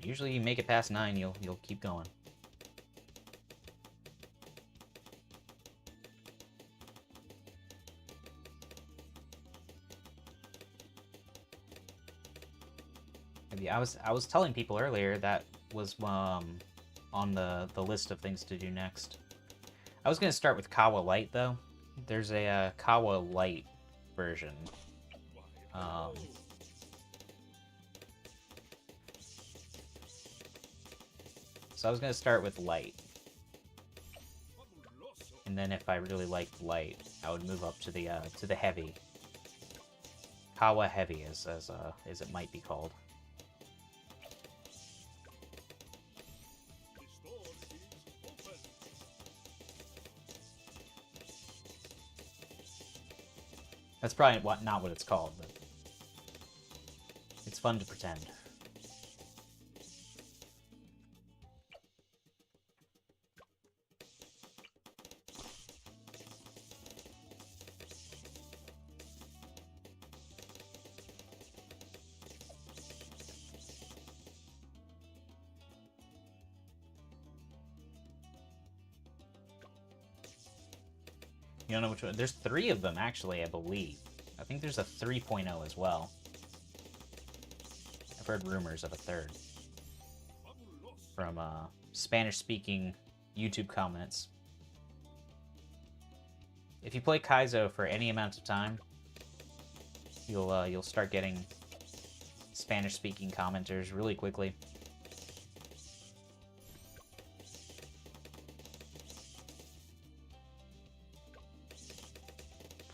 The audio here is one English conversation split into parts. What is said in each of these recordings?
Usually you make it past 9, you'll keep going. Maybe I was telling people earlier that was on the list of things to do next. I was gonna start with Kawa Light though. There's a Kawa Light version. So I was gonna start with Light, and then if I really liked Light, I would move up to the Heavy. Kawa Heavy, as it might be called. That's probably not what it's called, but it's fun to pretend. You don't know which one? There's 3 of them, actually, I believe. I think there's a 3.0 as well. I've heard rumors of a 3rd. From Spanish-speaking YouTube comments. If you play Kaizo for any amount of time, you'll start getting Spanish-speaking commenters really quickly.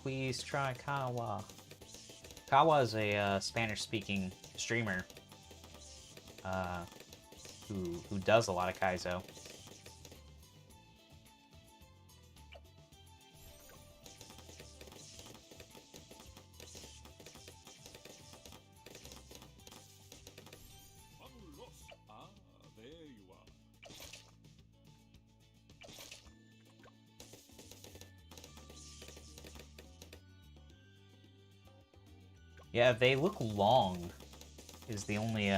Please try Kawa. Kawa is a Spanish-speaking streamer who does a lot of Kaizo. There you are. Yeah, they look long is the only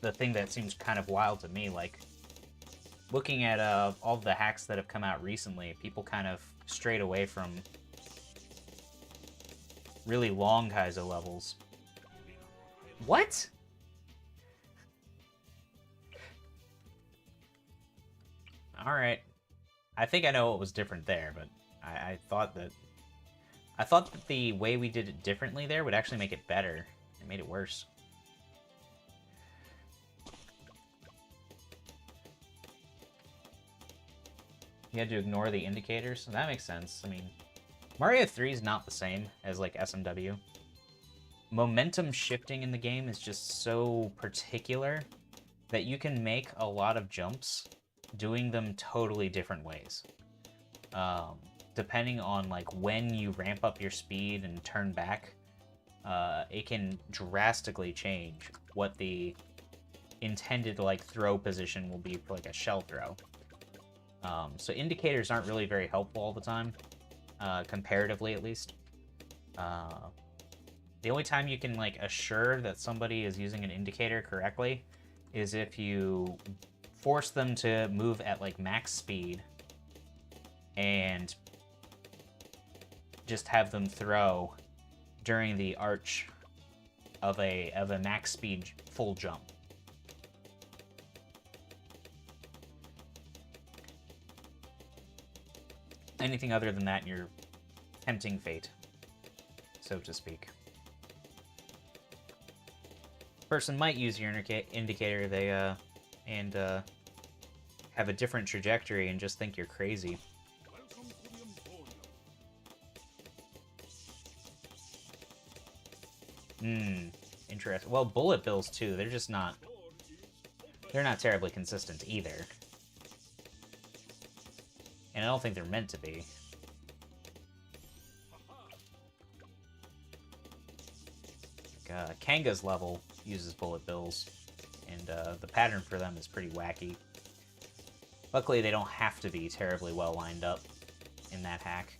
the thing that seems kind of wild to me. Like, looking at all the hacks that have come out recently, people kind of strayed away from really long Kaizo levels. What? Alright. I think I know what was different there, but I thought that the way we did it differently there would actually make it better. It made it worse. You had to ignore the indicators? That makes sense. I mean, Mario 3 is not the same as, like, SMW. Momentum shifting in the game is just so particular that you can make a lot of jumps doing them totally different ways. Depending on, like, when you ramp up your speed and turn back, it can drastically change what the intended, like, throw position will be for, like, a shell throw. So indicators aren't really very helpful all the time, comparatively at least. The only time you can, like, assure that somebody is using an indicator correctly is if you force them to move at, like, max speed and just have them throw during the arch of a max speed full jump. Anything other than that, you're tempting fate, so to speak. Person might use your indicator, they and have a different trajectory and just think you're crazy. Interesting. Well, bullet bills too. They're just not. They're not terribly consistent either. And I don't think they're meant to be. Like, Kanga's level uses bullet bills, and the pattern for them is pretty wacky. Luckily, they don't have to be terribly well lined up in that hack.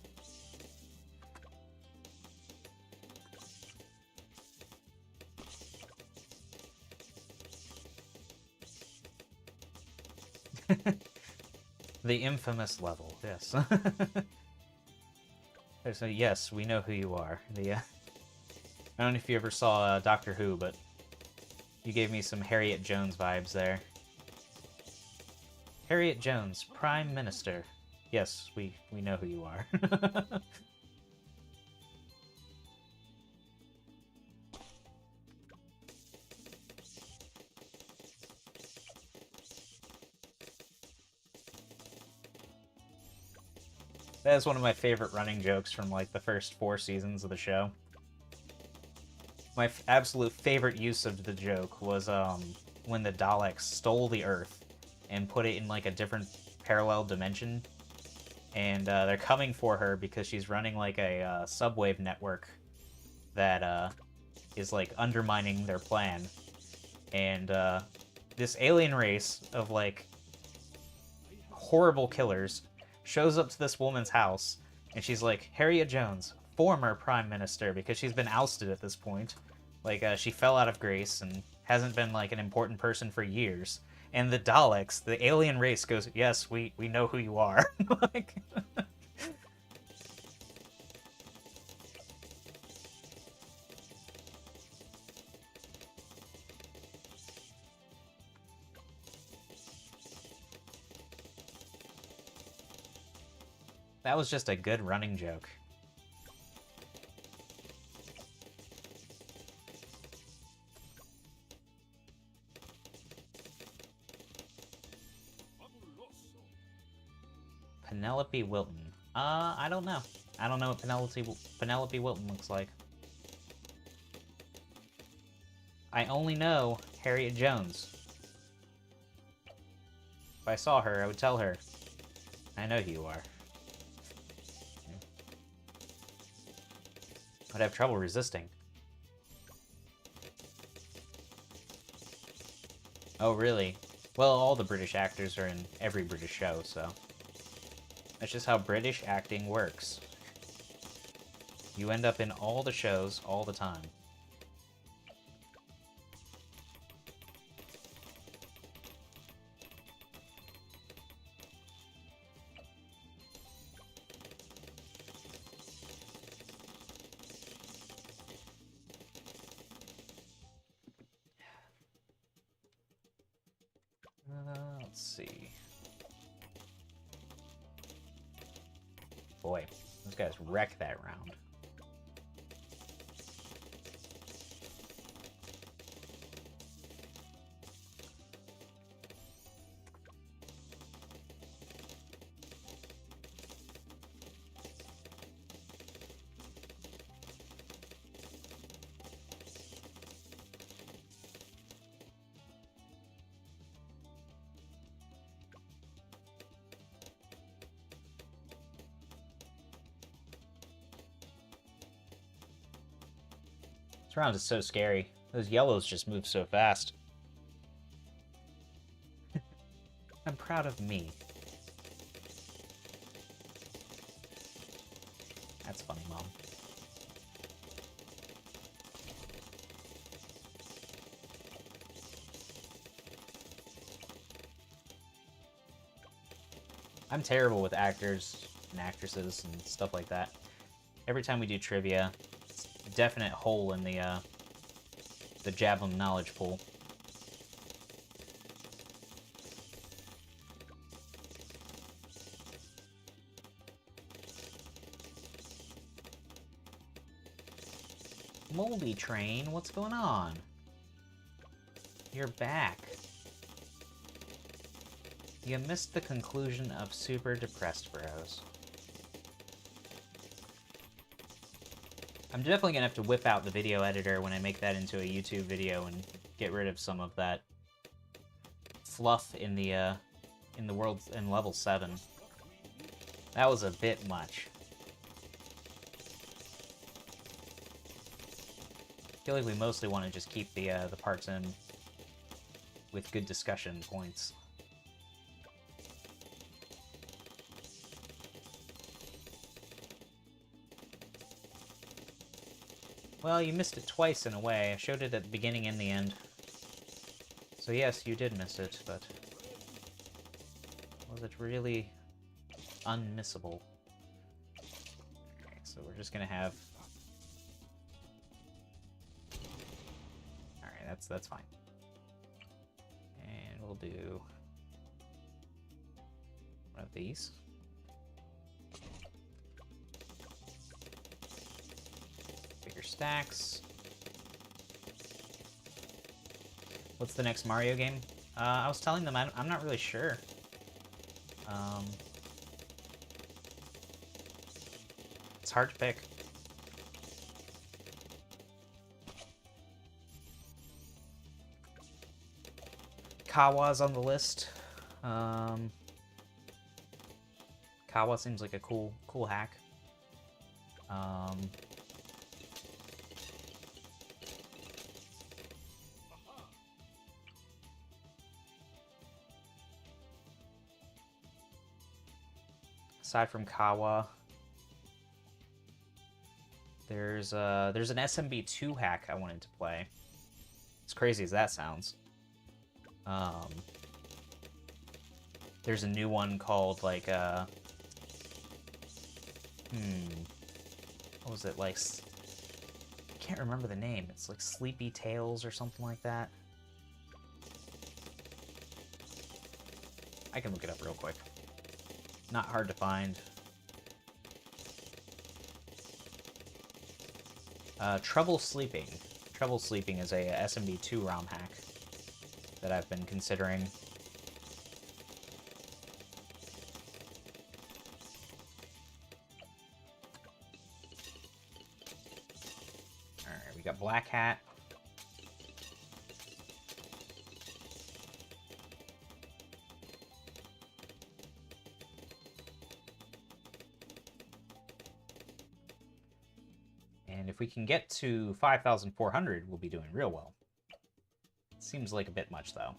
The infamous level, yes. So yes, we know who you are. I don't know if you ever saw Doctor Who, but you gave me some Harriet Jones vibes there. Harriet Jones, Prime Minister. Yes, we know who you are. That is one of my favorite running jokes from, like, the first 4 seasons of the show. My absolute favorite use of the joke was, when the Daleks stole the Earth and put it in, like, a different parallel dimension. And, they're coming for her because she's running, like, a, subwave network that, is, like, undermining their plan. And, this alien race of, like, horrible killers shows up to this woman's house, and she's like, Harriet Jones, former Prime Minister, because she's been ousted at this point. Like, she fell out of grace and hasn't been, like, an important person for years. And the Daleks, the alien race, goes, yes, we know who you are. Like... That was just a good running joke. Penelope Wilton. I don't know. I don't know what Penelope Wilton looks like. I only know Harriet Jones. If I saw her, I would tell her. I know who you are. I'd have trouble resisting. Oh, really? Well, all the British actors are in every British show, so... That's just how British acting works. You end up in all the shows all the time. Let's see. Boy, those guys wreck that round. This round is so scary. Those yellows just move so fast. I'm proud of me. That's funny, Mom. I'm terrible with actors and actresses and stuff like that. Every time we do trivia, it's a definite hole in the Javelin knowledge pool. Moldy Train, what's going on? You're back. You missed the conclusion of Super Depressed Bros. I'm definitely gonna have to whip out the video editor when I make that into a YouTube video and get rid of some of that fluff in the world in level 7. That was a bit much. I feel like we mostly want to just keep the parts in with good discussion points. Well, you missed it twice in a way. I showed it at the beginning and the end. So yes, you did miss it, but... Was it really unmissable? Okay, so we're just gonna have... Alright, that's fine. And we'll do one of these. Bigger stacks. What's the next Mario game? I was telling them I'm not really sure. It's hard to pick. Kawa's on the list. Kawa seems like a cool hack. Aside from Kawa, there's an SMB2 hack I wanted to play. As crazy as that sounds. There's a new one called like what was it, like, I can't remember the name. It's like Sleepy Tales or something like that. I can look it up real quick. Not hard to find. Trouble Sleeping. Trouble Sleeping is a SMB2 ROM hack that I've been considering. Alright, we got Black Hat. And if we can get to 5,400, we'll be doing real well. Seems like a bit much, though.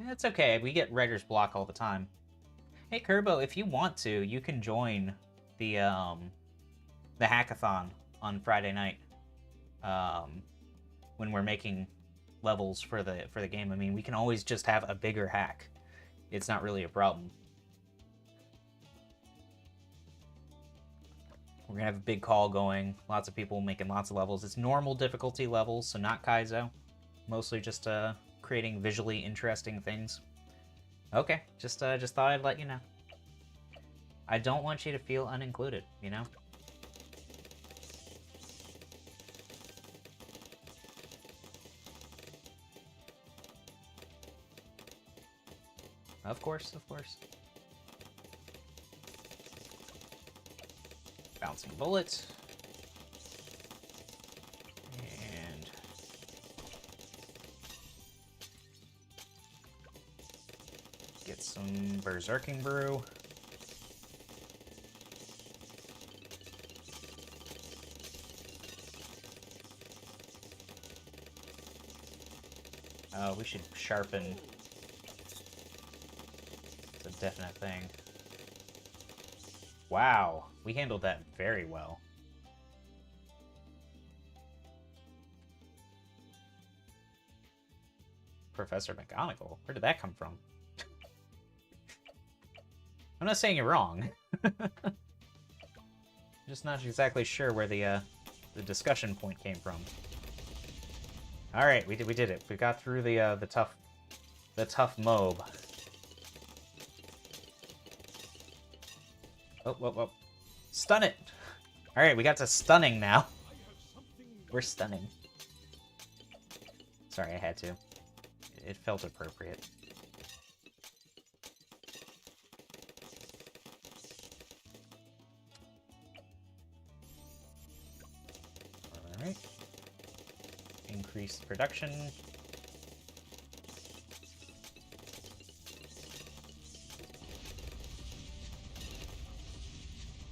It's okay. We get writer's block all the time. Hey, Kerbo, if you want to, you can join the hackathon on Friday night when we're making levels for the game. I mean, we can always just have a bigger hack. It's not really a problem. We're gonna have a big call going. Lots of people making lots of levels. It's normal difficulty levels, so not Kaizo. Mostly just creating visually interesting things. Okay, just thought I'd let you know. I don't want you to feel unincluded, you know? Of course, of course. Bouncing bullet. And get some Berserking Brew. We should sharpen. It's a definite thing. Wow, we handled that very well. Professor McGonagall? Where did that come from? I'm not saying you're wrong. Just not exactly sure where the discussion point came from. All right, we did it. We got through the tough mob. Oh. Stun it! Alright, we got to stunning now. We're stunning. Sorry, I had to. It felt appropriate. Alright. Increase production.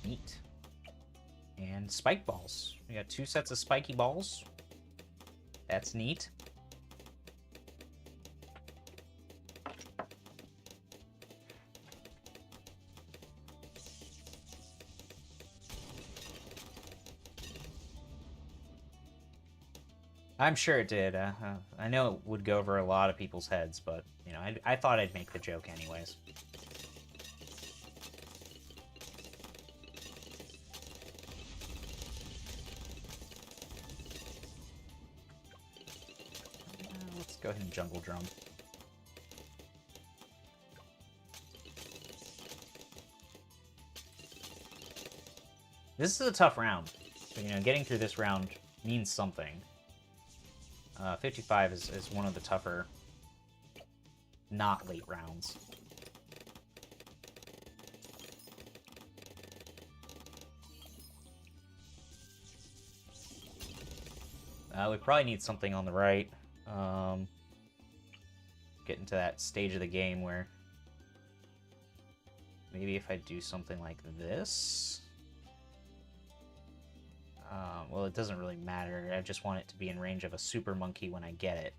Neat. And spike balls. We got 2 sets of spiky balls. That's neat. I'm sure it did. I know it would go over a lot of people's heads, but, you know, I thought I'd make the joke anyways. Let's go ahead and jungle drum. This is a tough round. So, you know, getting through this round means something. 55 is one of the tougher, not late rounds. We probably need something on the right. Get into that stage of the game where maybe if I do something like this. Well, it doesn't really matter. I just want it to be in range of a super monkey when I get it.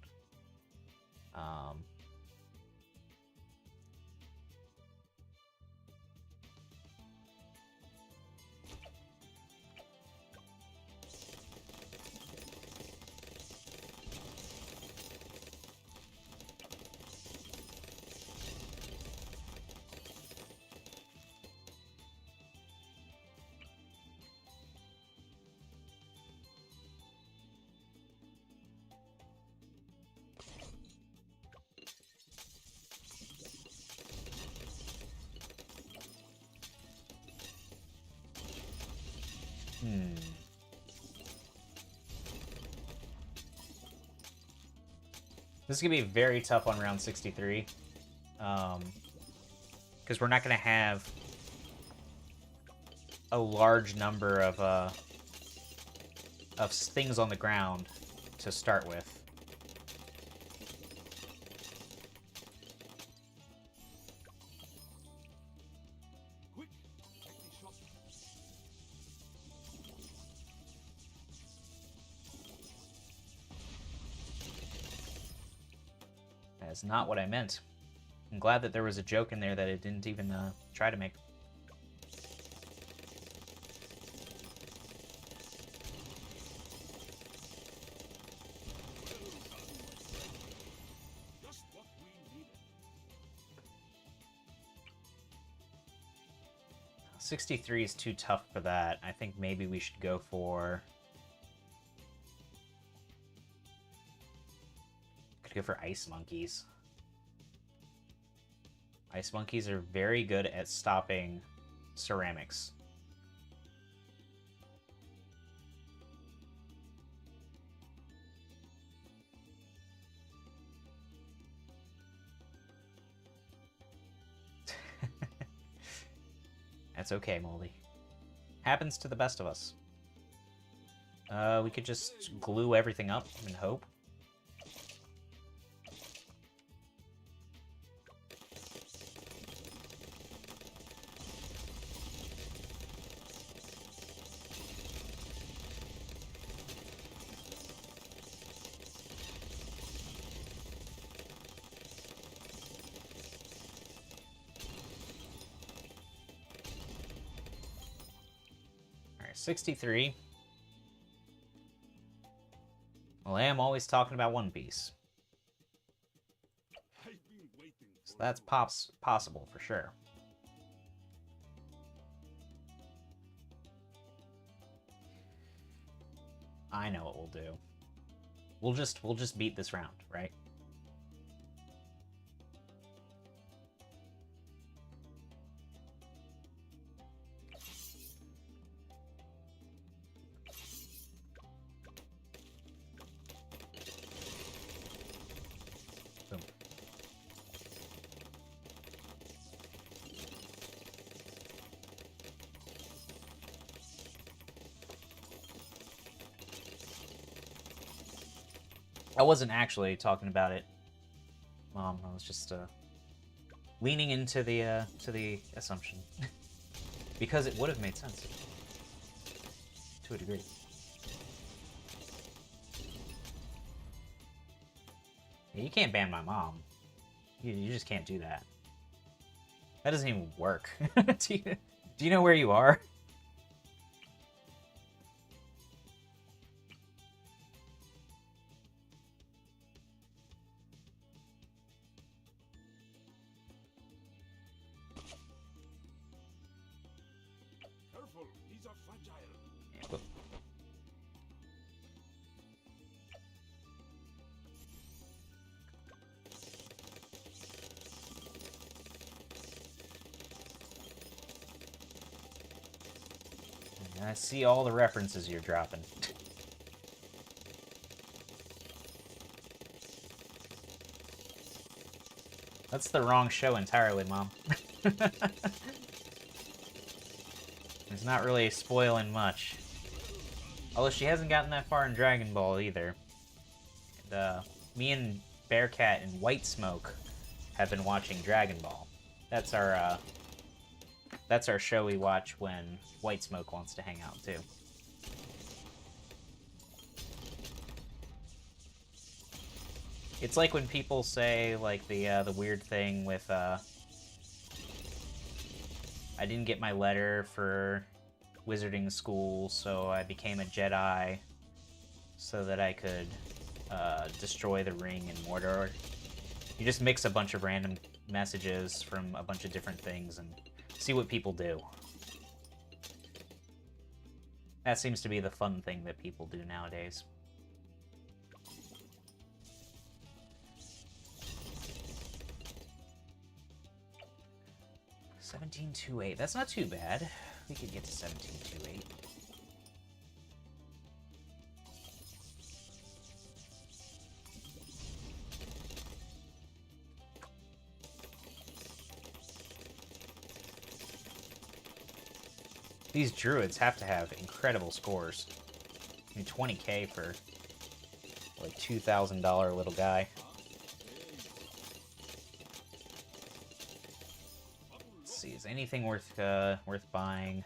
This is going to be very tough on round 63. Because we're not going to have a large number of things on the ground to start with. That's not what I meant. I'm glad that there was a joke in there that it didn't even try to make. Just what we needed. 63 is too tough for that. I think maybe we should go for... Could go for ice monkeys. Ice monkeys are very good at stopping ceramics. That's okay, Moldy. Happens to the best of us. We could just glue everything up and hope. All right, 63. Well, I am always talking about One Piece. I've been waiting So for that's possible for sure. I know what we'll do. We'll just beat this round, right? Boom. I wasn't actually talking about it, Mom. I was just leaning into the assumption because it would have made sense to a degree. Yeah, you can't ban my mom. You just can't do that. That doesn't even work. Do you know where you are? careful. These are fragile. Yeah, but- I see all the references you're dropping. That's the wrong show entirely, Mom. It's not really spoiling much. Although she hasn't gotten that far in Dragon Ball either. And, me and Bearcat and White Smoke have been watching Dragon Ball. That's our show we watch when White Smoke wants to hang out too. It's like when people say like the weird thing with I didn't get my letter for wizarding school, so I became a Jedi so that I could destroy the ring in Mordor. You just mix a bunch of random messages from a bunch of different things and see what people do. That seems to be the fun thing that people do nowadays. $17.28. That's not too bad. We could get to $17.28. These druids have to have incredible scores. I mean, 20k for like $2,000 little guy. Let's see, is anything worth buying?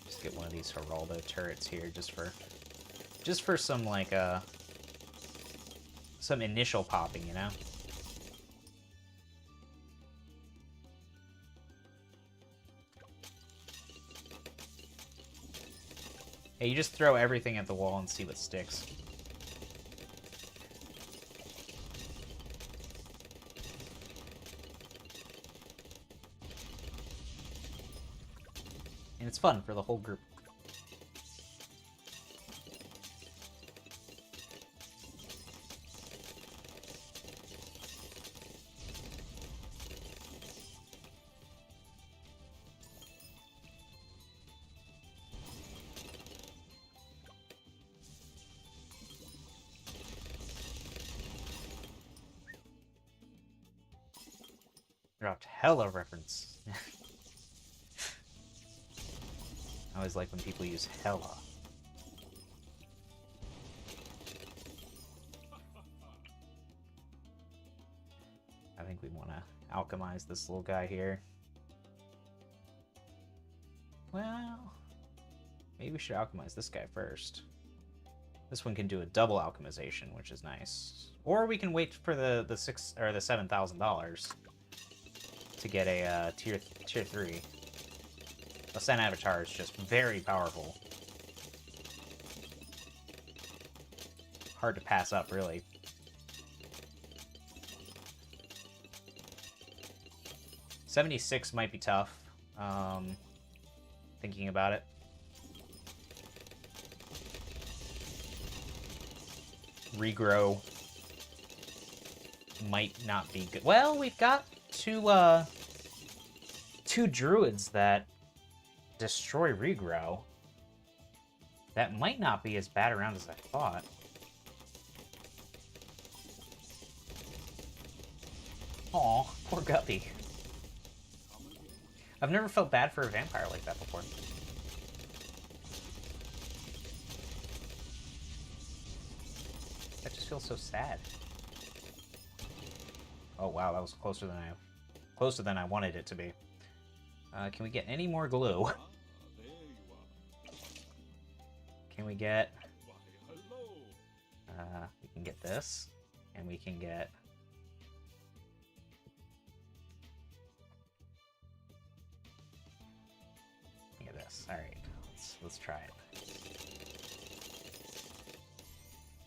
Just get one of these Geraldo turrets here, just for some like some initial popping, you know? Hey, you just throw everything at the wall and see what sticks. And it's fun for the whole group. Dropped hella reference. I always like when people use hella. I think we want to alchemize this little guy here. Well, maybe we should alchemize this guy first. This one can do a double alchemization, which is nice. Or we can wait for the $6,000 or the $7,000 to get a tier 3. The Sun Avatar is just very powerful. Hard to pass up, really. $76 might be tough. Thinking about it. Regrow might not be good. Well, we've got two druids that destroy regrow. That might not be as bad around as I thought. Aw, poor Guppy. I've never felt bad for a vampire like that before. That just feels so sad. Oh wow, that was closer than I wanted it to be. Can we get any more glue? There you are. Can we get? Why, hello. We can get this, and we can get. Look at this. All right, let's try it.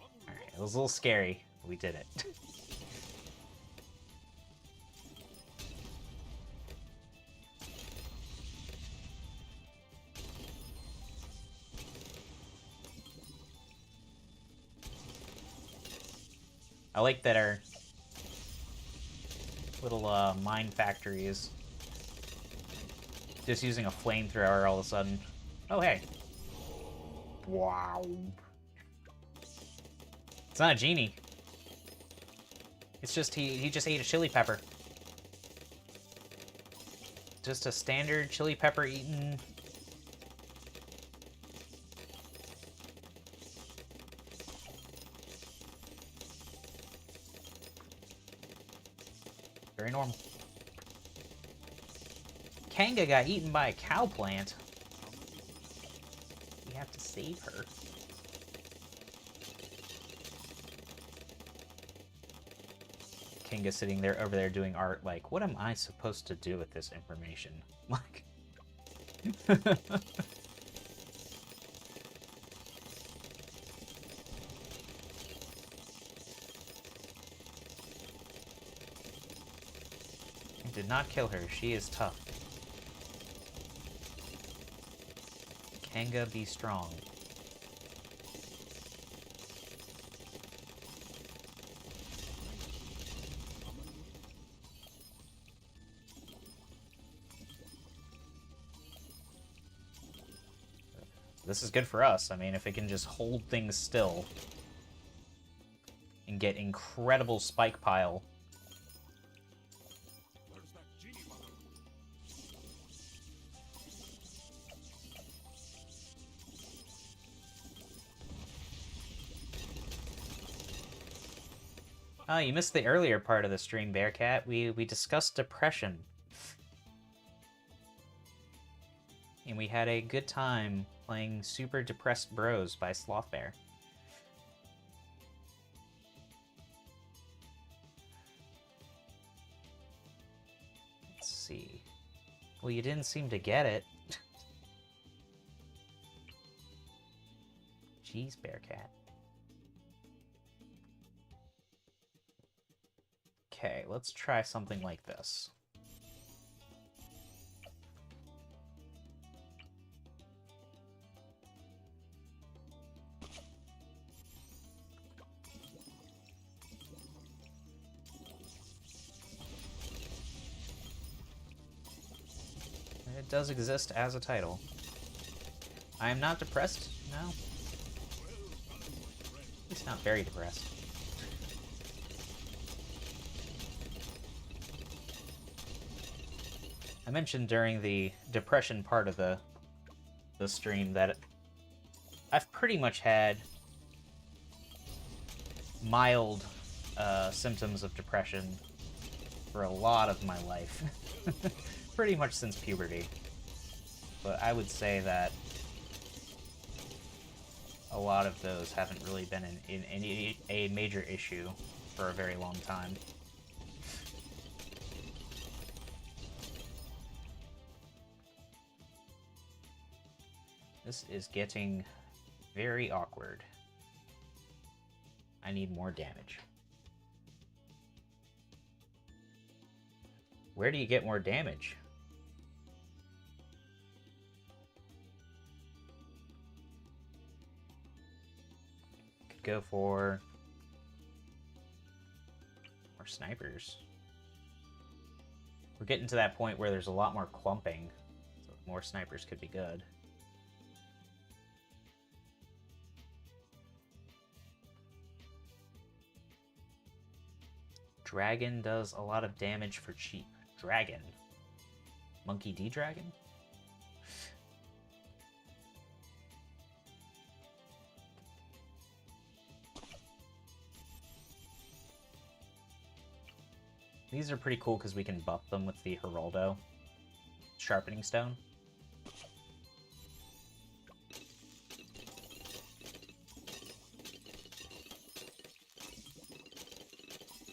All right, It was a little scary, but we did it. I like that our little mine factory is just using a flamethrower all of a sudden. Oh, hey. Wow. It's not a genie. It's just he just ate a chili pepper. Just a standard chili pepper eating. Very normal. Kanga got eaten by a cow plant. We have to save her. Kanga sitting there over there doing art like, what am I supposed to do with this information? Like... Did not kill her. She is tough. Kanga, be strong. This is good for us. I mean, if it can just hold things still and get incredible spike pile. Where's that genie mother? Oh, you missed the earlier part of the stream, Bearcat. We discussed depression. And we had a good time playing Super Depressed Bros by Sloth Bear. Let's see. Well, you didn't seem to get it. Jeez, Bearcat. Okay, let's try something like this. It does exist as a title. I am not depressed, no. At least not very depressed. I mentioned during the depression part of the stream that I've pretty much had mild symptoms of depression for a lot of my life. Pretty much since puberty. But I would say that a lot of those haven't really been in a major issue for a very long time. This is getting very awkward. I need more damage. Where do you get more damage? Could go for more snipers. We're getting to that point where there's a lot more clumping, so more snipers could be good. Dragon does a lot of damage for cheap. Dragon. Monkey D Dragon? These are pretty cool because we can buff them with the Geraldo Sharpening Stone.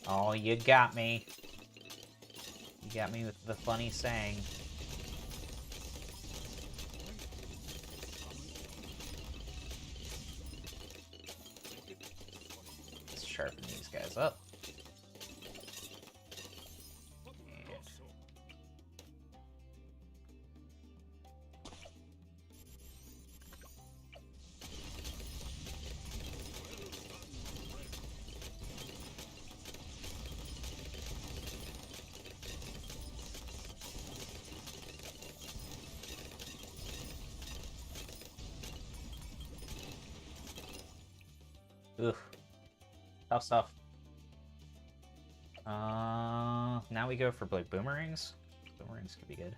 Oh, you got me. You got me with the funny saying. sharpen these guys up. Oof. Tough stuff. Now we go for like boomerangs. Boomerangs could be good.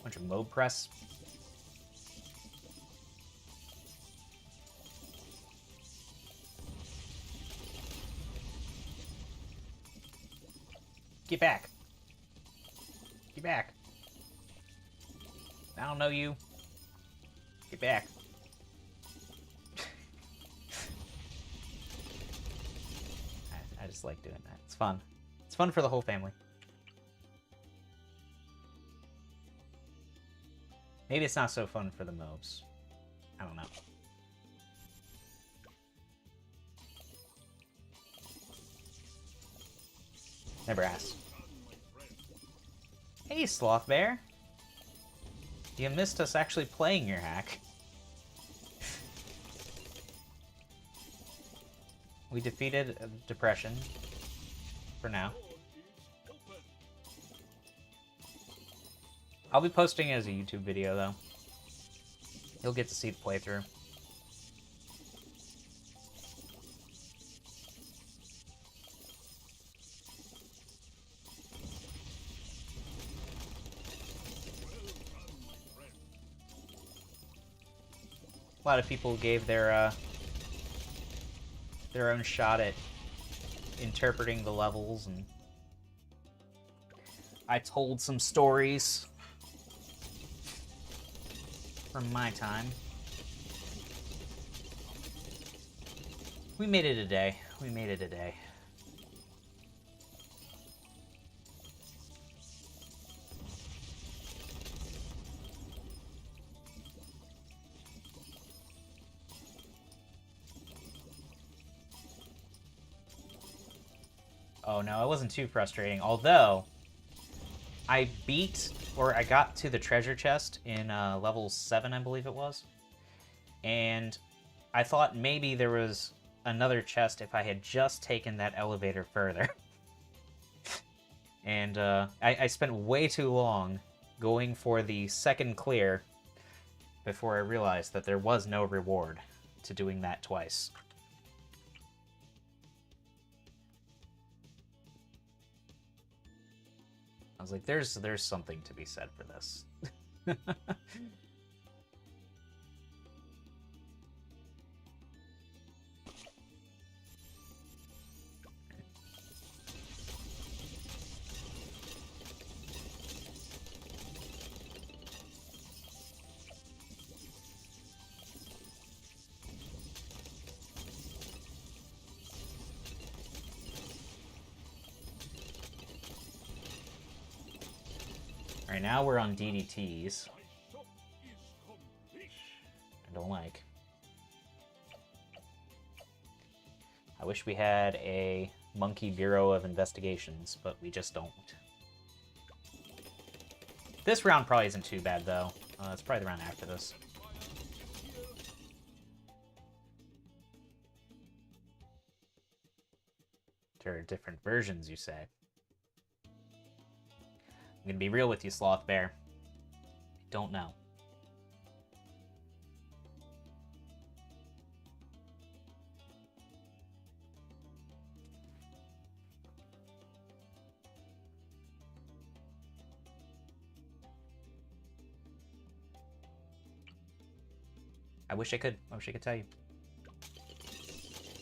Bunch of mob press. Get back. Get back. I don't know you. Get back. I just like doing that. It's fun. It's fun for the whole family. Maybe it's not so fun for the mobs. I don't know. Never asked. Hey, Sloth Bear. You missed us actually playing your hack. We defeated depression. For now. I'll be posting it as a YouTube video, though. You'll get to see the playthrough. A lot of people gave their own shot at interpreting the levels, and I told some stories from my time. We made it a day. We made it a day. Oh no, it wasn't too frustrating. Although, I got to the treasure chest in level 7, I believe it was. And I thought maybe there was another chest if I had just taken that elevator further. And I spent way too long going for the second clear before I realized that there was no reward to doing that twice. I was like, there's something to be said for this. Alright, now we're on DDTs. I don't like. I wish we had a Monkey Bureau of Investigations, but we just don't. This round probably isn't too bad, though. It's probably the round after this. There are different versions, you say. I'm gonna be real with you, Sloth Bear. I don't know. I wish I could. I wish I could tell you.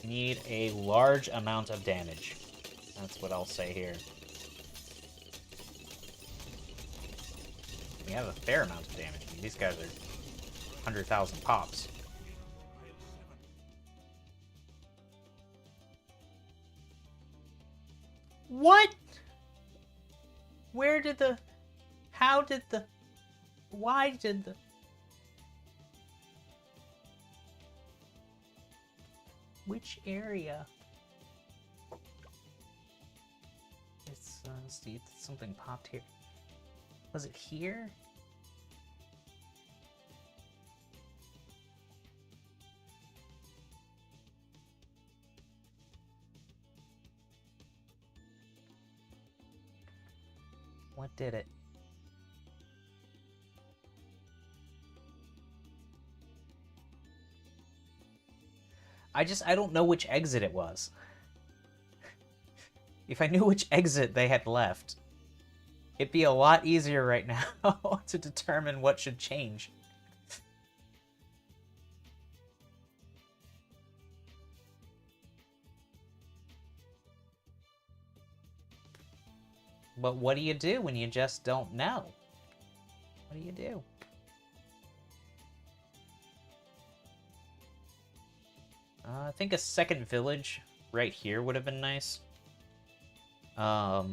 Need a large amount of damage. That's what I'll say here. We have a fair amount of damage. I mean, these guys are 100,000 pops. What? Where did the... How did the... Why did the... Which area? It's, let's see, something popped here. Was it here? What did it? I don't know which exit it was. If I knew which exit they had left, it'd be a lot easier right now to determine what should change. But what do you do when you just don't know? What do you do? I think a second village right here would have been nice. I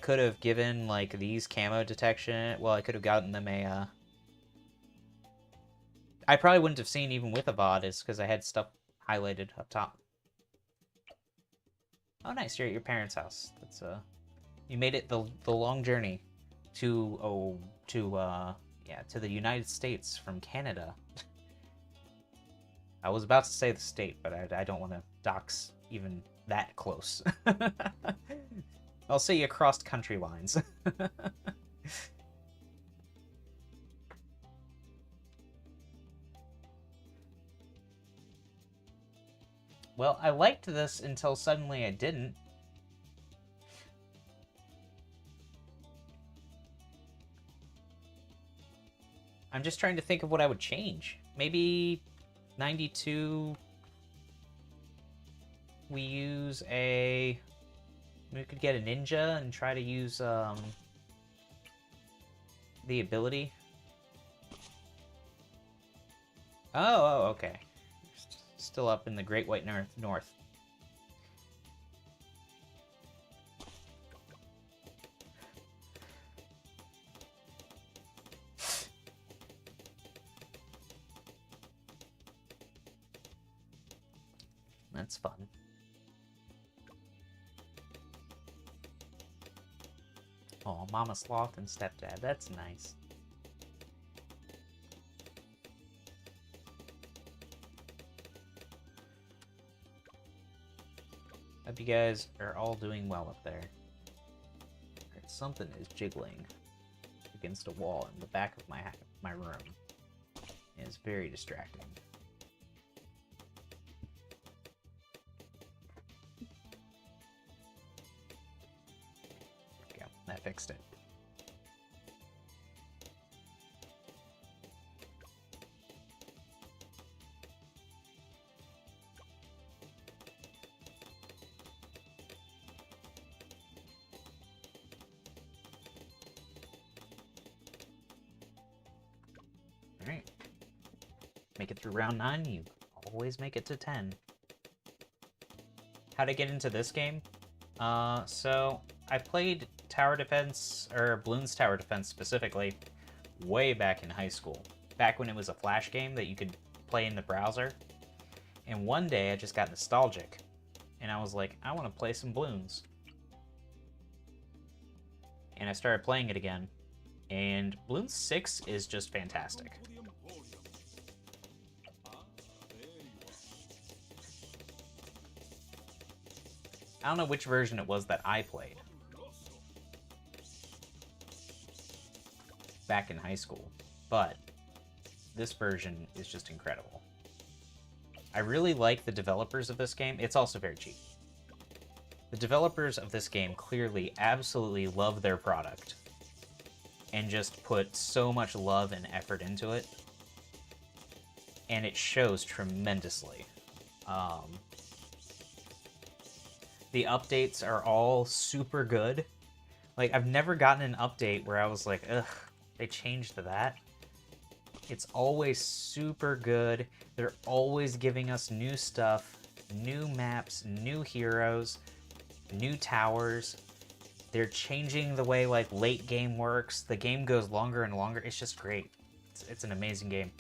could have given, like, these camo detection. Well, I could have gotten them a, I probably wouldn't have seen even with a VOD, is because I had stuff highlighted up top. Oh, nice. You're at your parents' house. That's, you made it the long journey to, yeah, to the United States from Canada. I was about to say the state, but I don't want to dox even that close. I'll say you crossed country lines. Well, I liked this until suddenly I didn't. I'm just trying to think of what I would change. Maybe 92... We use a... We could get a ninja and try to use the ability. Oh, okay. Still up in the Great White North. That's fun. Oh, Mama Sloth and Stepdad. That's nice. Hope you guys are all doing well up there. Something is jiggling against a wall in the back of my room. It is very distracting. There we go. That fixed it. Alright. Make it through round 9, you always make it to 10. How to get into this game? So I played Tower Defense, or Bloons Tower Defense specifically, way back in high school. Back when it was a flash game that you could play in the browser. And one day I just got nostalgic. And I was like, I want to play some Bloons. And I started playing it again. And Bloons 6 is just fantastic. I don't know which version it was that I played back in high school, but this version is just incredible. I really like the developers of this game. It's also very cheap. The developers of this game clearly absolutely love their product and just put so much love and effort into it, and it shows tremendously. The updates are all super good. Like, I've never gotten an update where I was like, ugh, they changed that. It's always super good. They're always giving us new stuff, new maps, new heroes, new towers. They're changing the way, like, late game works. The game goes longer and longer. It's just great. It's an amazing game.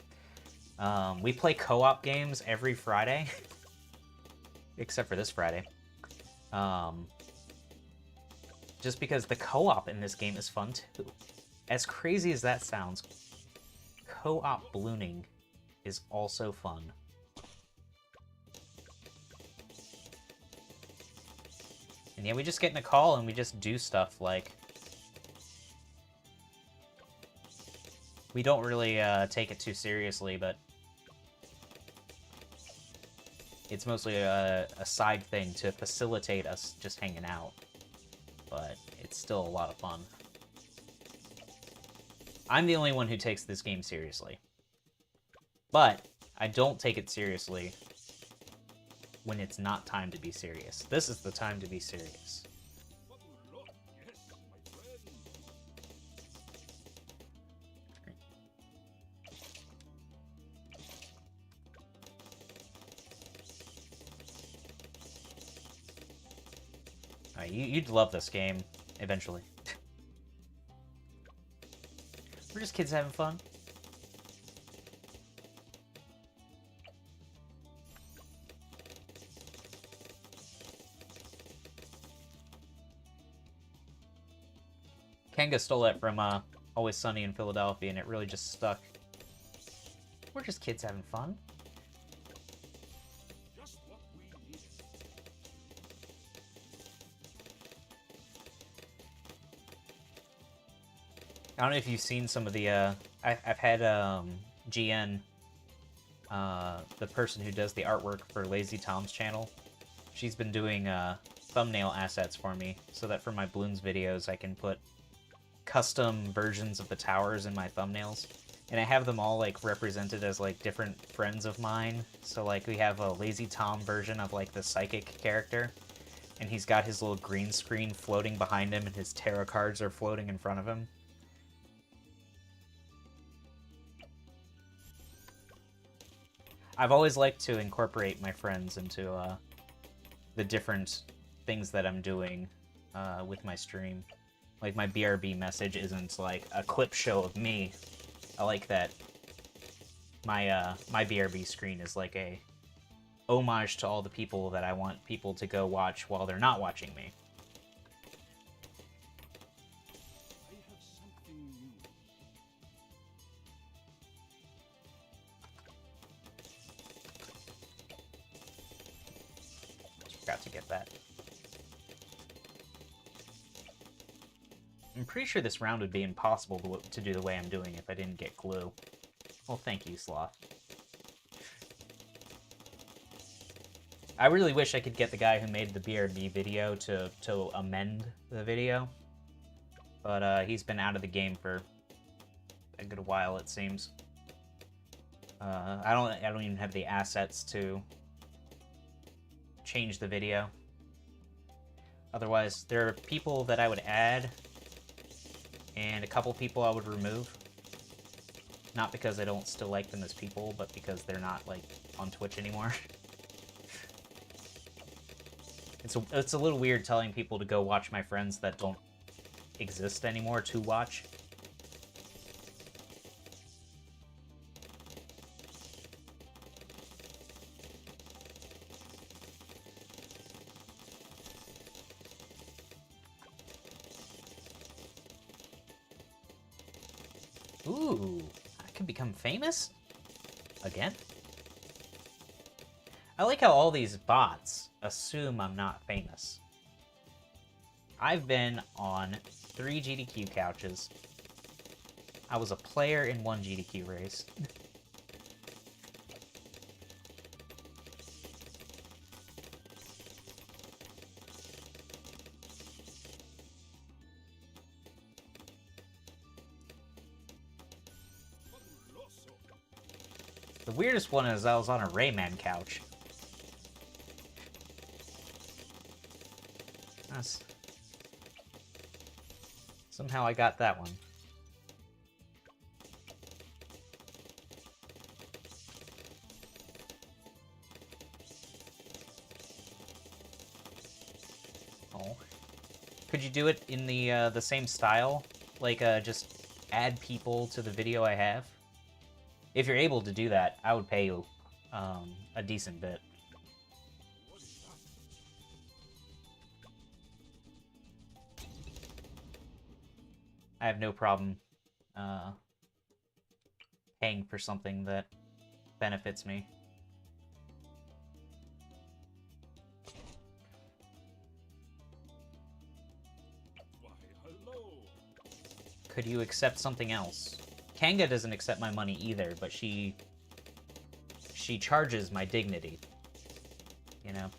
We play co-op games every Friday. Except for this Friday. Just because the co-op in this game is fun, too. As crazy as that sounds, co-op ballooning is also fun. And yeah, we just get in a call and we just do stuff like... We don't really take it too seriously, but... It's mostly a side thing to facilitate us just hanging out. But it's still a lot of fun. I'm the only one who takes this game seriously. But I don't take it seriously when it's not time to be serious. This is the time to be serious. You'd love this game, eventually. We're just kids having fun. Kenga stole it from Always Sunny in Philadelphia, and it really just stuck. We're just kids having fun. I don't know if you've seen some of the, I've had, GN, the person who does the artwork for Lazy Tom's channel. She's been doing, thumbnail assets for me, so that for my Bloons videos I can put custom versions of the towers in my thumbnails. And I have them all, like, represented as, like, different friends of mine. So, like, we have a Lazy Tom version of, like, the psychic character. And he's got his little green screen floating behind him, and his tarot cards are floating in front of him. I've always liked to incorporate my friends into the different things that I'm doing with my stream. Like, my BRB message isn't like a clip show of me. I like that my my BRB screen is like a homage to all the people that I want people to go watch while they're not watching me. Forgot to get that. I'm pretty sure this round would be impossible to do the way I'm doing if I didn't get glue. Well, thank you, Sloth. I really wish I could get the guy who made the BRB video to amend the video. But he's been out of the game for a good while, it seems. I don't even have the assets to change the video. Otherwise, there are people that I would add, and a couple people I would remove. Not because I don't still like them as people, but because they're not, like, on Twitch anymore. It's a little weird telling people to go watch my friends that don't exist anymore to watch. Ooh, I can become famous? Again? I like how all these bots assume I'm not famous. I've been on 3 GDQ couches. I was a player in 1 GDQ race. The weirdest one is I was on a Rayman couch. Somehow I got that one. Could you do it in the same style? Like, just add people to the video I have? If you're able to do that, I would pay you a decent bit. I have no problem paying for something that benefits me. Why, hello. Could you accept something else? Kanga doesn't accept my money either, but she charges my dignity. You know?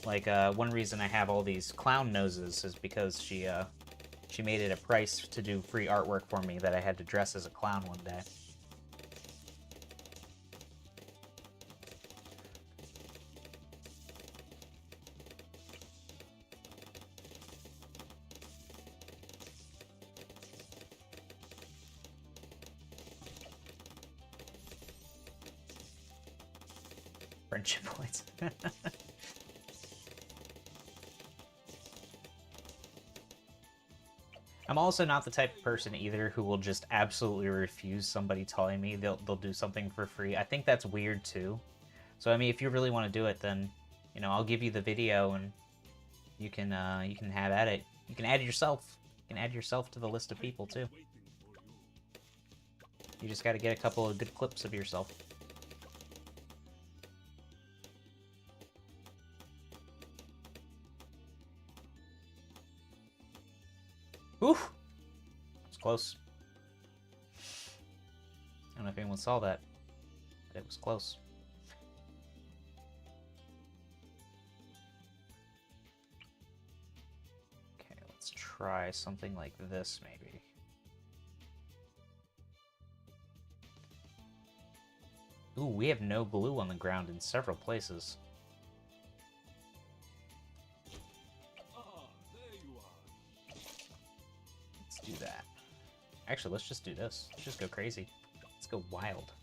Like, one reason I have all these clown noses is because she made it a price to do free artwork for me that I had to dress as a clown one day. Friendship points. I'm also not the type of person either who will just absolutely refuse somebody telling me they'll do something for free. I think that's weird too. So I mean, if you really want to do it, then you know I'll give you the video and you can have at it. You can add yourself. You can add yourself to the list of people too. You just got to get a couple of good clips of yourself. Oof! It's close. I don't know if anyone saw that, but it was close. Okay, let's try something like this, maybe. Ooh, we have no glue on the ground in several places. Do that. Actually, let's just do this. Let's just go crazy. Let's go wild.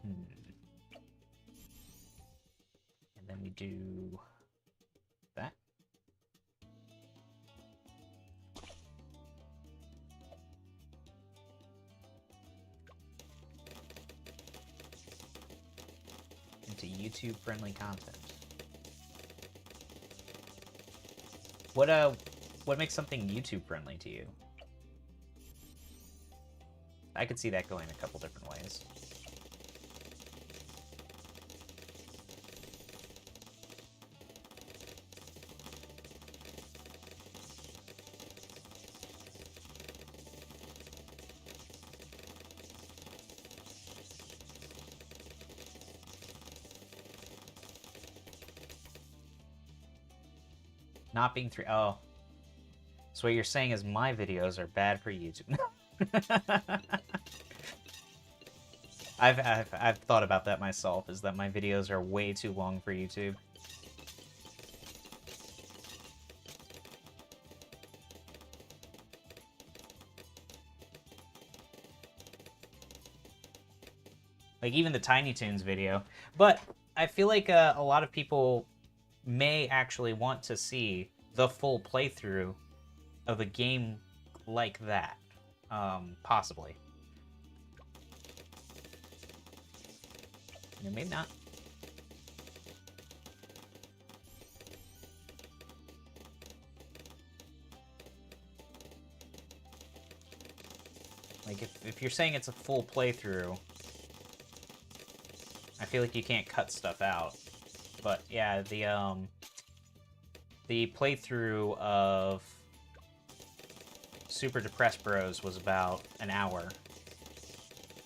And then we do that. Into YouTube-friendly content. What makes something YouTube friendly to you? I could see that going a couple different ways. Not being oh. So what you're saying is my videos are bad for YouTube. I've thought about that myself, is that my videos are way too long for YouTube. Like even the Tiny Toons video. But I feel like a lot of people may actually want to see the full playthrough of a game like that. Possibly. Maybe not. Like, if you're saying it's a full playthrough, I feel like you can't cut stuff out. But yeah, the playthrough of Super Depressed Bros was about an hour,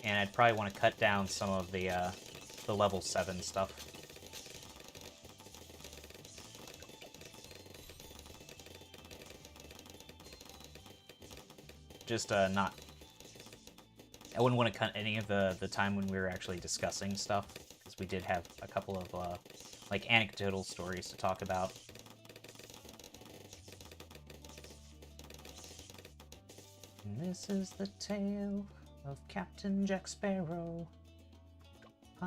and I'd probably want to cut down some of the level 7 stuff. Just not. I wouldn't want to cut any of the time when we were actually discussing stuff, because we did have a couple of like anecdotal stories to talk about. And this is the tale of Captain Jack Sparrow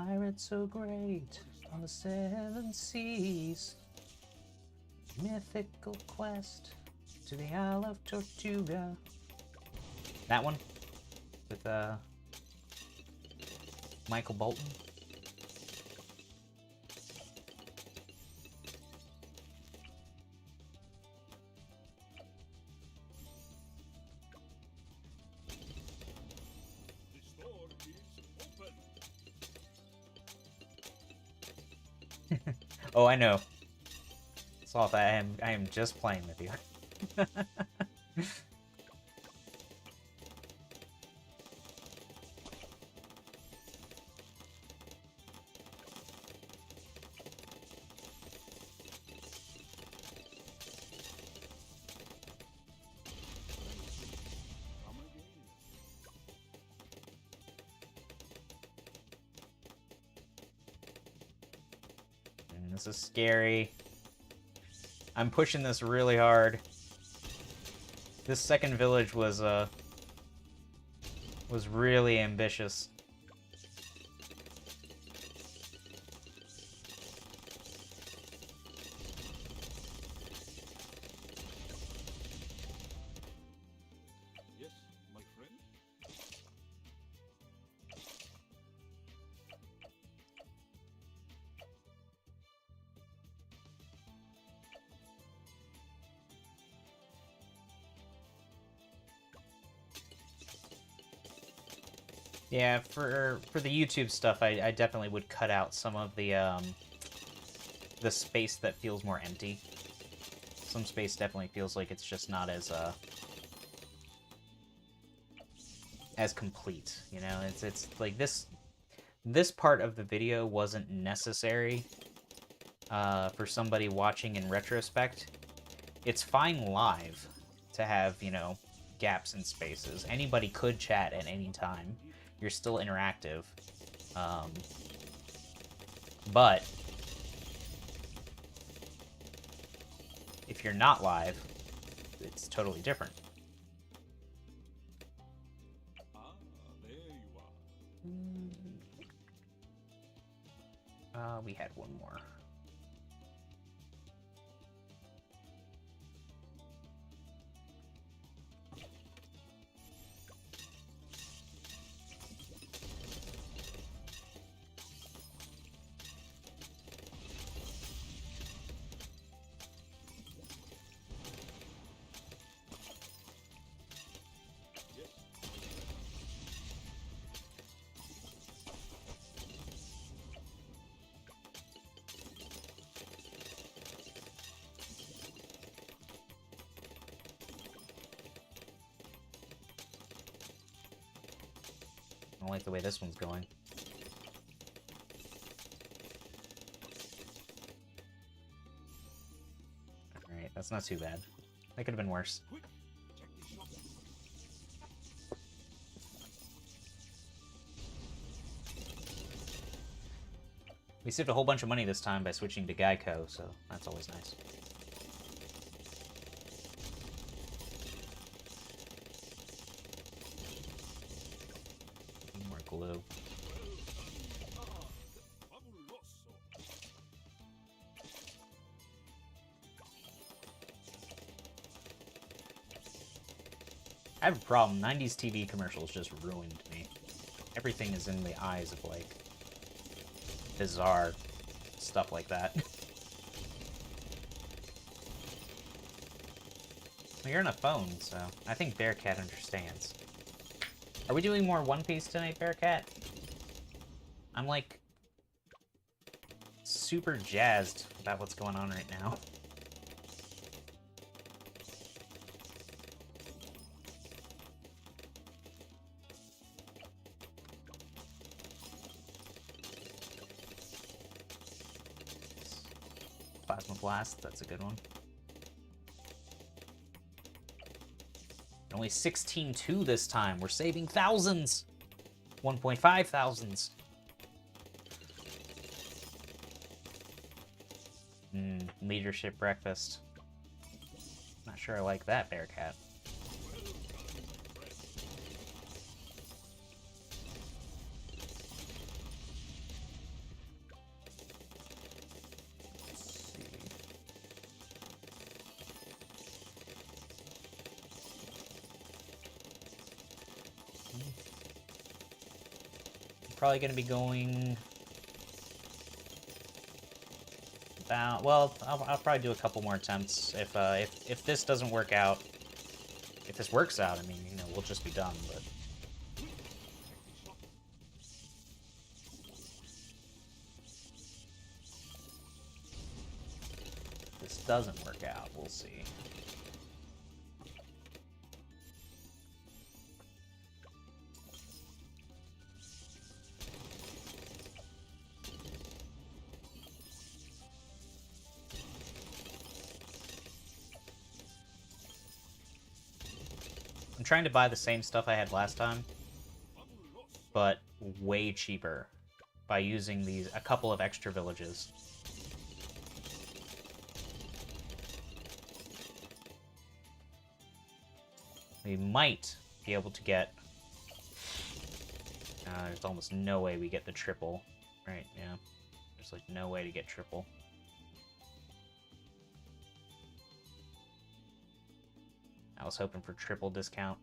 pirate so great on the seven seas. Mythical quest to the Isle of Tortuga. That one? With, Michael Bolton? The store is open. Oh, I know. Sloth, I am just playing with you. Come again. This is scary. I'm pushing this really hard. This second village was really ambitious. Yes, my friend. Yeah, for the YouTube stuff, I definitely would cut out some of the space that feels more empty. Some space definitely feels like it's just not as complete, you know? It's like this part of the video wasn't necessary for somebody watching in retrospect. It's fine live to have, you know, gaps in spaces. Anybody could chat at any time. You're still interactive. But if you're not live, it's totally different. Ah, there you are. We had one more. Yes. I don't like the way this one's going. Alright, that's not too bad. That could have been worse. Quick, check the shop. We saved a whole bunch of money this time by switching to Geico, so that's always nice. More glue. Fabuloso. I have a problem. 90s TV commercials just ruined me. Everything is in the eyes of, like, bizarre stuff like that. Well, you're on a phone, so I think Bearcat understands. Are we doing more One Piece tonight, Bearcat? I'm, like, super jazzed about what's going on right now. Plasma Blast, that's a good one. Only 16-2 this time. We're saving thousands. 1.5 thousands. Leadership breakfast. Not sure I like that, Bearcat. probably going to be going about, well, I'll probably do a couple more attempts. If this doesn't work out, if this works out, I mean, you know, we'll just be done, but if this doesn't work out, we'll see. I'm trying to buy the same stuff I had last time, but way cheaper by using a couple of extra villages. We might be able to get... there's almost no way we get the triple. Right, yeah. There's like no way to get triple. I was hoping for triple discount.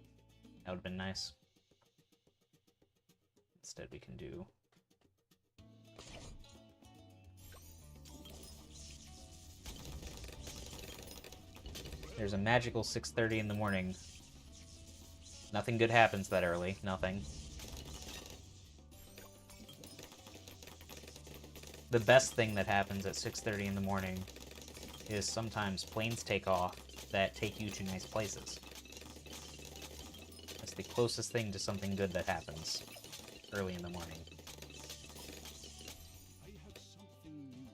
That would have been nice. Instead we can do... There's a magical 6:30 in the morning. Nothing good happens that early. Nothing. The best thing that happens at 6:30 in the morning is sometimes planes take off that take you to nice places. That's the closest thing to something good that happens early in the morning. I have something new.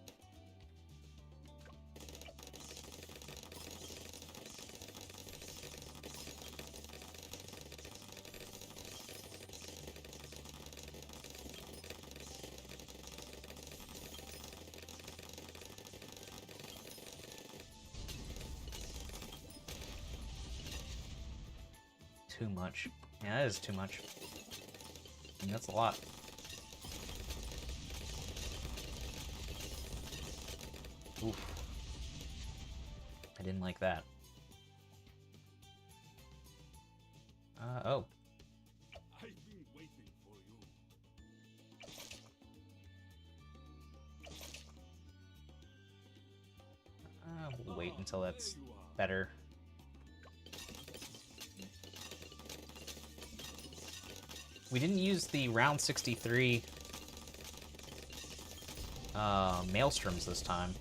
Too much. Yeah, that is too much. I mean, that's a lot. Oof. I didn't like that. Oh. I've been waiting for you. We'll wait until that's There you are. better. We didn't use the round 63 maelstroms this time.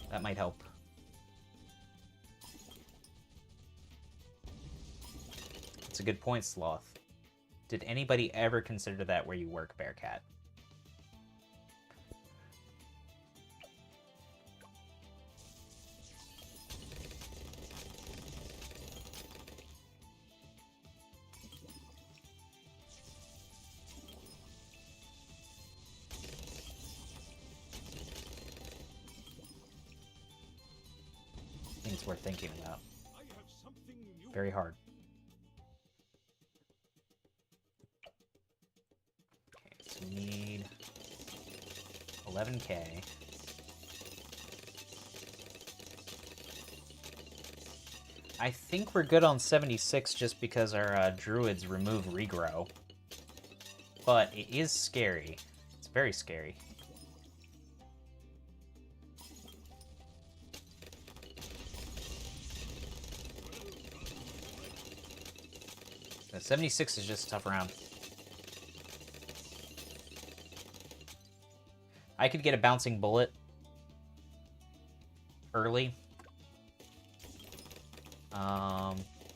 That might help. It's a good point, Sloth. Did anybody ever consider that where you work, Bearcat? I think it's worth thinking about. I have something new. Very hard. Okay, so we need 11k. I think we're good on 76 just because our druids remove regrow. But it is scary. It's very scary. 76 is just a tough round. I could get a bouncing bullet early.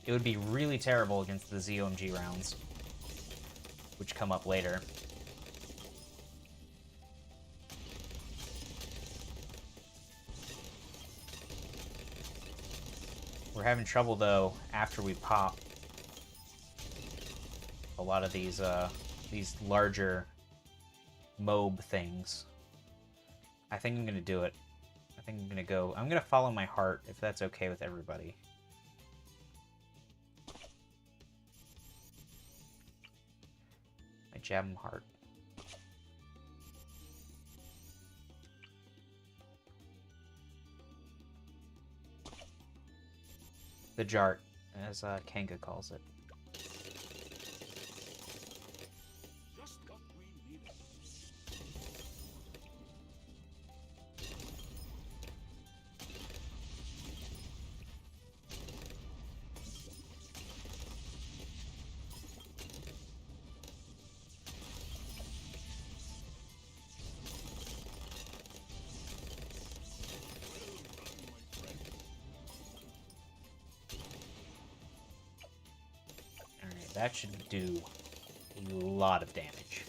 It would be really terrible against the ZOMG rounds, which come up later. We're having trouble, though, after we pop a lot of these larger mob things. I think I'm gonna do it. I think I'm gonna follow my heart, if that's okay with everybody. My Jabim heart. The Jart, as Kanga calls it. Just what we needed. that should do a lot of damage.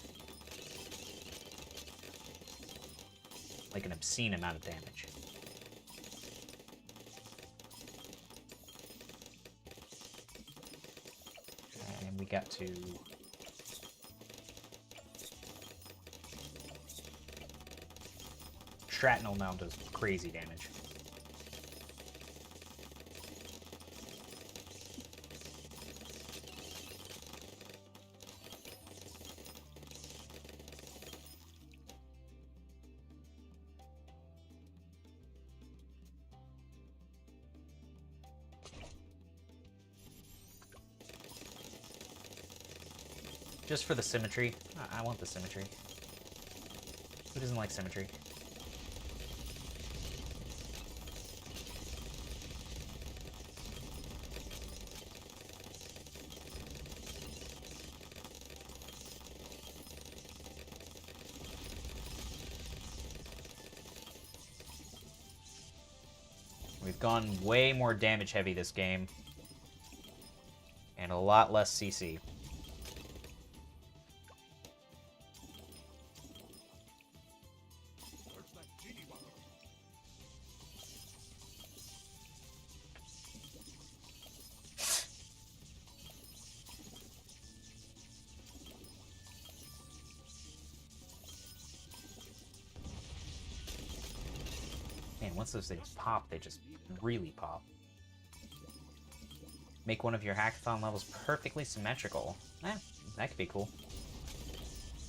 Like an obscene amount of damage. And we got to... Shrapnel now does crazy damage. Just for the symmetry. I want the symmetry. Who doesn't like symmetry? We've gone way more damage heavy this game. And a lot less CC. Man, once those things pop, they just really pop. Make one of your hackathon levels perfectly symmetrical. That could be cool.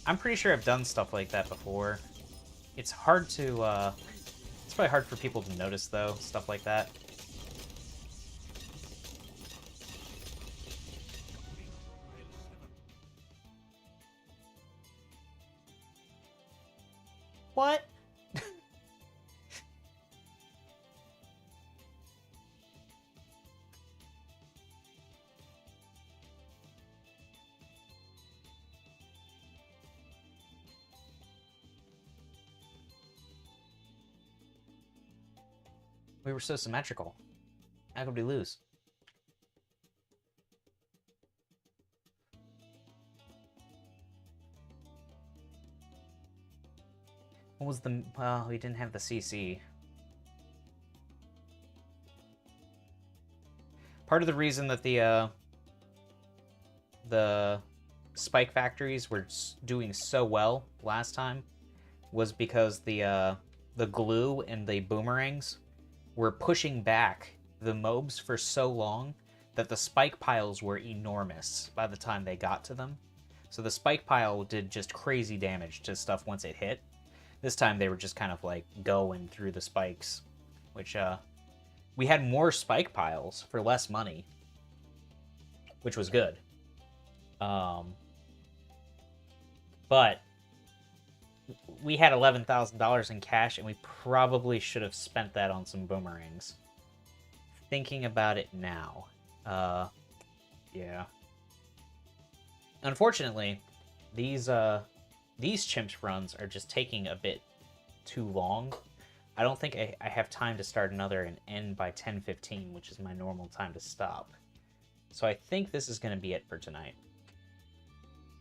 I'm pretty sure I've done stuff like that before. It's hard to, it's probably hard for people to notice, though, stuff like that. What? We were so symmetrical. How could we lose? What was the... Well, we didn't have the CC. Part of the reason that the spike factories were doing so well last time was because the glue and the boomerangs were pushing back the mobs for so long that the spike piles were enormous by the time they got to them. So the spike pile did just crazy damage to stuff once it hit. This time they were just kind of like going through the spikes, which we had more spike piles for less money, which was good. But we had $11,000 in cash, and we probably should have spent that on some boomerangs. Thinking about it now. Yeah. Unfortunately, these chimps runs are just taking a bit too long. I don't think I have time to start another and end by 10:15, which is my normal time to stop. So I think this is going to be it for tonight.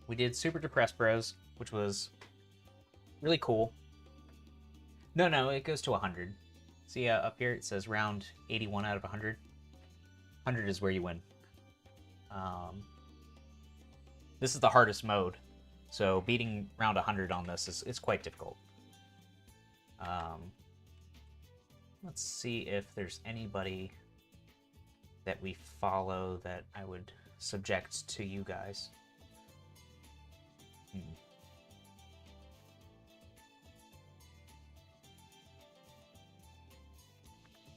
We did Super Depressed Bros, which was really cool. No, it goes to 100. See, up here it says round 81 out of 100. 100 is where you win. This is the hardest mode, so beating round 100 on this is quite difficult. Let's see if there's anybody that we follow that I would subject to you guys.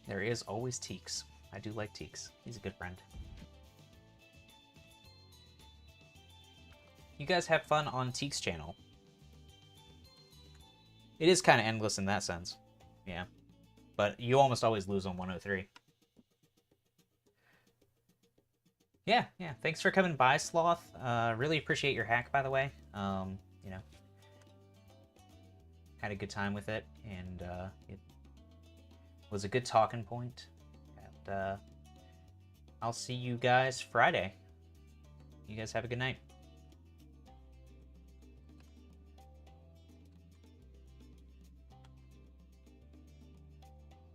There is always Teeks. I do like Teeks. He's a good friend. You guys have fun on Teeks' channel. It is kind of endless in that sense. Yeah. But you almost always lose on 103. Yeah. Thanks for coming by, Sloth. Really appreciate your hack, by the way. You know, had a good time with it, and it was a good talking point. And I'll see you guys Friday. You guys have a good night.